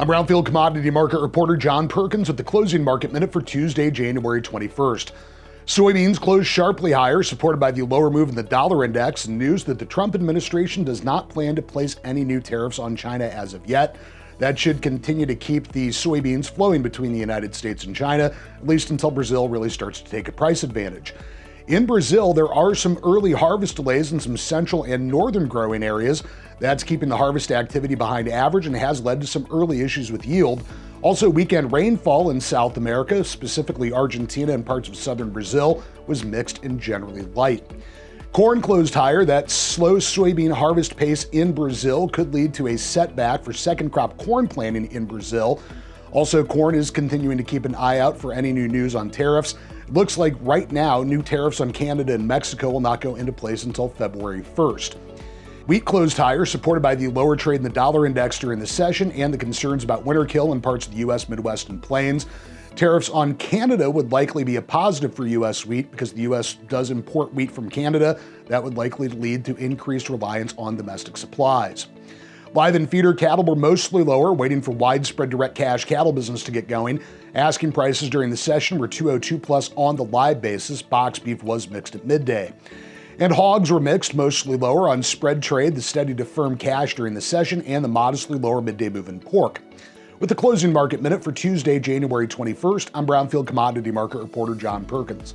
I'm Brownfield commodity market reporter John Perkins with the closing market minute for Tuesday, January 21st. Soybeans closed sharply higher, supported by the lower move in the dollar index and news that the Trump administration does not plan to place any new tariffs on China as of yet. That should continue to keep the soybeans flowing between the United States and China, at least until Brazil really starts to take a price advantage. In Brazil, there are some early harvest delays in some central and northern growing areas. That's keeping the harvest activity behind average and has led to some early issues with yield. Also, weekend rainfall in South America, specifically Argentina and parts of southern Brazil, was mixed and generally light. Corn closed higher. That slow soybean harvest pace in Brazil could lead to a setback for second crop corn planting in Brazil. Also, corn is continuing to keep an eye out for any new news on tariffs. It looks like right now, new tariffs on Canada and Mexico will not go into place until February 1st. Wheat closed higher, supported by the lower trade in the dollar index during the session and the concerns about winter kill in parts of the U.S. Midwest and Plains. Tariffs on Canada would likely be a positive for U.S. wheat because the U.S. does import wheat from Canada. That would likely lead to increased reliance on domestic supplies. Live and feeder cattle were mostly lower, waiting for widespread direct cash cattle business to get going. Asking prices during the session were 202 plus on the live basis. Box beef was mixed at midday. And hogs were mixed, mostly lower on spread trade, the steady to firm cash during the session, and the modestly lower midday move in pork. With the closing market minute for Tuesday, January 21st, I'm Brownfield commodity market reporter John Perkins.